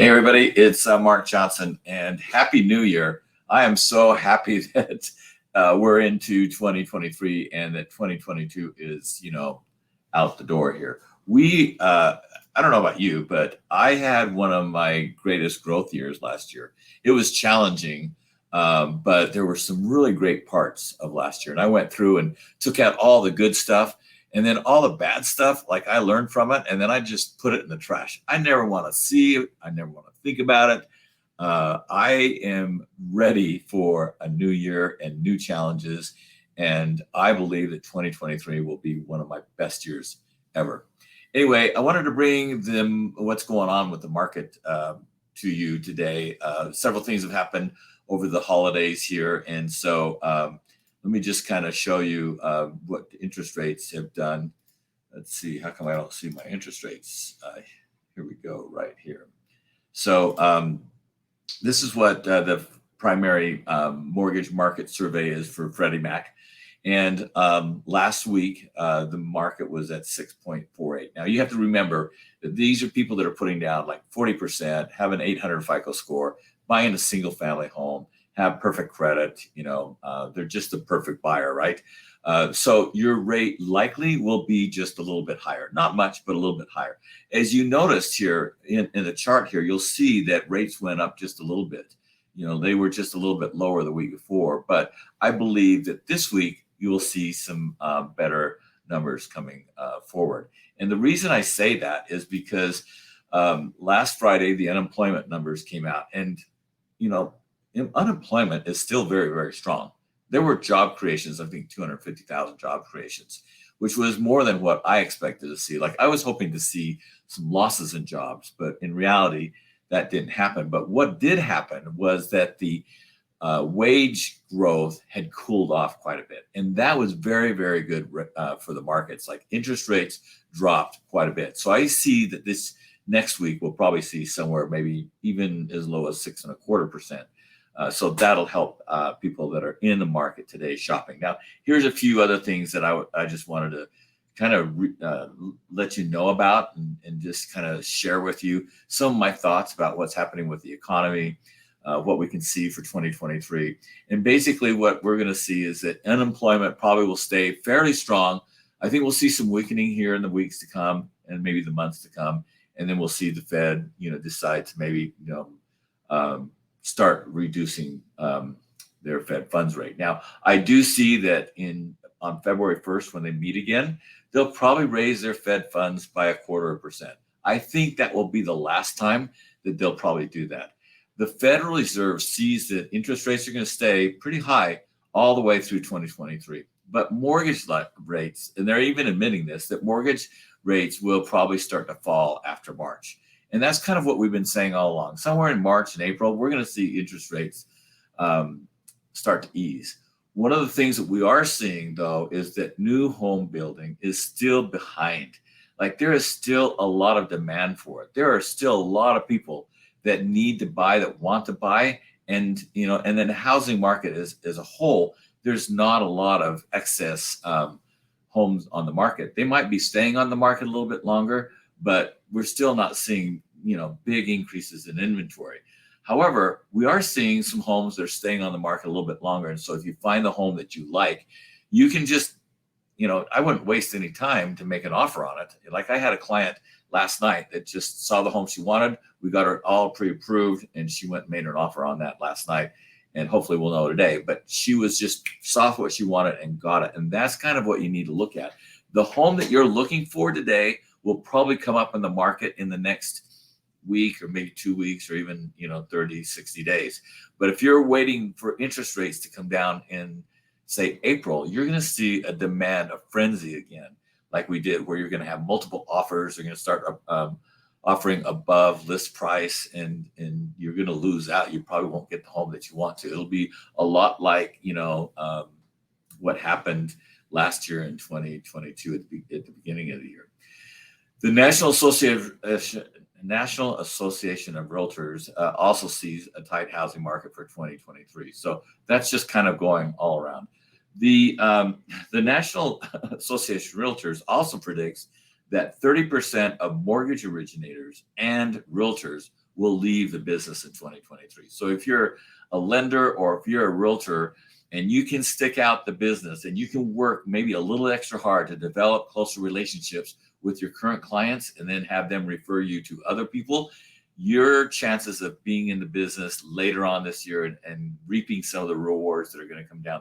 Hey, everybody, it's Mark Johnson, and Happy New Year. I am so happy that we're into 2023 and that 2022 is, out the door here. I don't know about you, but I had one of my greatest growth years last year. It was challenging, but there were some really great parts of last year. And I went through and took out all the good stuff. And then all the bad stuff, like I learned from it, and then I just put it in the trash. I never want to see it. I never want to think about it. I am ready for a new year and new challenges. And I believe that 2023 will be one of my best years ever. Anyway, I wanted to bring them what's going on with the market to you today. Several things have happened over the holidays here. And so, let me just kind of show you what the interest rates have done. Let's see, how come I don't see my interest rates? Here we go, right here. So this is what the primary mortgage market survey is for Freddie Mac. And last week, the market was at 6.48. Now, you have to remember that these are people that are putting down like 40%, have an 800 FICO score, buying a single family home, have perfect credit, they're just the perfect buyer, right? So your rate likely will be just a little bit higher, not much, but a little bit higher. As you noticed here in the chart here, you'll see that rates went up just a little bit. They were just a little bit lower the week before, but I believe that this week you will see some better numbers coming forward. And the reason I say that is because last Friday, the unemployment numbers came out, and, unemployment is still very, very strong. There were job creations, I think 250,000 job creations, which was more than what I expected to see. Like I was hoping to see some losses in jobs, but in reality, that didn't happen. But what did happen was that the wage growth had cooled off quite a bit. And that was very, very good for the markets. Like interest rates dropped quite a bit. So I see that this next week we'll probably see somewhere maybe even as low as 6.25%. So that'll help people that are in the market today shopping. Now, here's a few other things that I just wanted to kind of let you know about and just kind of share with you some of my thoughts about what's happening with the economy, what we can see for 2023. And basically what we're going to see is that unemployment probably will stay fairly strong. I think we'll see some weakening here in the weeks to come and maybe the months to come. And then we'll see the Fed, decide to maybe, start reducing their Fed funds rate. Now, I do see that on February 1st, when they meet again, they'll probably raise their Fed funds by 0.25%. I think that will be the last time that they'll probably do that. The Federal Reserve sees that interest rates are going to stay pretty high all the way through 2023. But mortgage rates, and they're even admitting this, that mortgage rates will probably start to fall after March. And that's kind of what we've been saying all along. Somewhere in March and April, we're going to see interest rates start to ease. One of the things that we are seeing, though, is that new home building is still behind. Like there is still a lot of demand for it. There are still a lot of people that need to buy, that want to buy. And, and then the housing market as a whole, there's not a lot of excess homes on the market. They might be staying on the market a little bit longer, but we're still not seeing, big increases in inventory. However, we are seeing some homes that are staying on the market a little bit longer. And so if you find the home that you like, you can just, I wouldn't waste any time to make an offer on it. Like I had a client last night that just saw the home she wanted. We got her all pre-approved and she went and made an offer on that last night. And hopefully we'll know today, but she was just saw what she wanted and got it. And that's kind of what you need to look at. The home that you're looking for today will probably come up in the market in the next week or maybe 2 weeks or even, 30, 60 days. But if you're waiting for interest rates to come down in, say, April, you're going to see a demand, a frenzy again, like we did, where you're going to have multiple offers. They're going to start offering above list price and you're going to lose out. You probably won't get the home that you want to. It'll be a lot like, what happened last year in 2022 at the beginning of the year. The National Association of Realtors also sees a tight housing market for 2023. So that's just kind of going all around. The National Association of Realtors also predicts that 30% of mortgage originators and realtors will leave the business in 2023. So if you're a lender or if you're a realtor and you can stick out the business and you can work maybe a little extra hard to develop closer relationships with your current clients and then have them refer you to other people, your chances of being in the business later on this year and reaping some of the rewards that are going to come down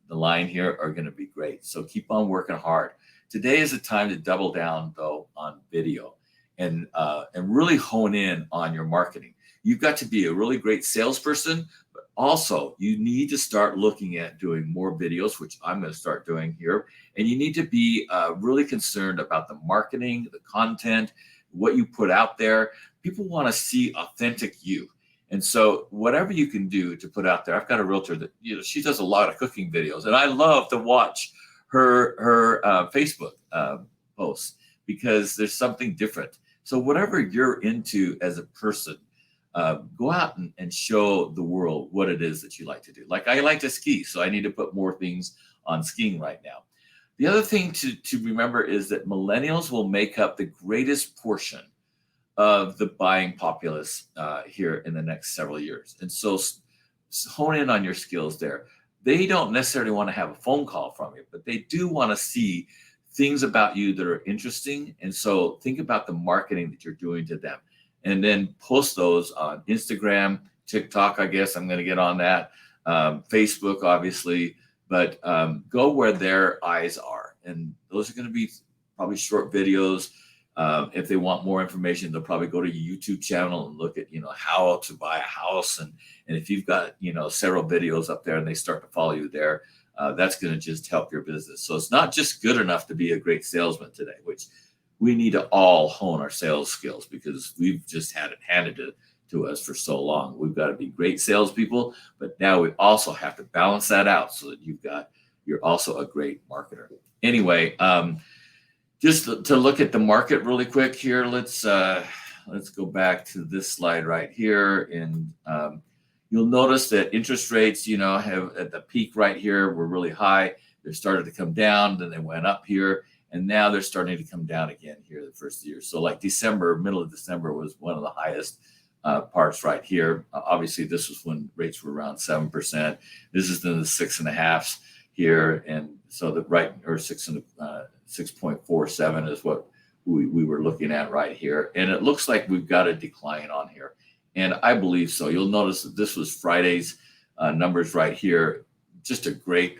the line here are going to be great. So keep on working hard. Today is the time to double down, though, on video and really hone in on your marketing. You've got to be a really great salesperson, but also you need to start looking at doing more videos, which I'm going to start doing here. And you need to be really concerned about the marketing, the content, what you put out there. People want to see authentic you. And so whatever you can do to put out there, I've got a realtor that, she does a lot of cooking videos, and I love to watch her Facebook posts because there's something different. So whatever you're into as a person, go out and show the world what it is that you like to do. Like I like to ski, so I need to put more things on skiing right now. The other thing to remember is that millennials will make up the greatest portion of the buying populace here in the next several years. And so hone in on your skills there. They don't necessarily want to have a phone call from you, but they do want to see things about you that are interesting. And so think about the marketing that you're doing to them and then post those on Instagram, TikTok, I guess I'm going to get on that, Facebook, obviously, but go where their eyes are. And those are going to be probably short videos. If they want more information, they'll probably go to your YouTube channel and look at, how to buy a house. And if you've got, several videos up there and they start to follow you there, that's going to just help your business. So it's not just good enough to be a great salesman today, which we need to all hone our sales skills because we've just had it handed to us for so long. We've got to be great salespeople, but now we also have to balance that out so that you're also a great marketer. Anyway, just to look at the market really quick here, let's go back to this slide right here, and you'll notice that interest rates, have at the peak right here were really high. They started to come down, then they went up here, and now they're starting to come down again here the first year. So like middle of December was one of the highest parts right here. Obviously, this was when rates were around 7%. This is in the 6.5s here, and so the right or 6.47 is what we were looking at right here. And it looks like we've got a decline on here. And I believe so. You'll notice that this was Friday's numbers right here. Just a great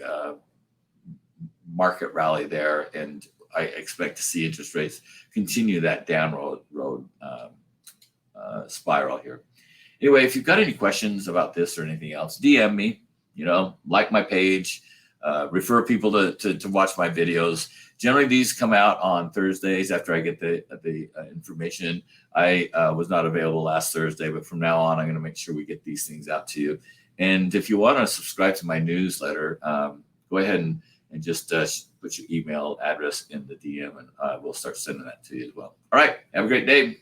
market rally there. And I expect to see interest rates continue that downward spiral here. Anyway, if you've got any questions about this or anything else, DM me, like my page, refer people to watch my videos. Generally, these come out on Thursdays after I get the information. I was not available last Thursday, but from now on, I'm going to make sure we get these things out to you. And if you want to subscribe to my newsletter, go ahead and just put your email address in the DM, and we'll start sending that to you as well. All right. Have a great day.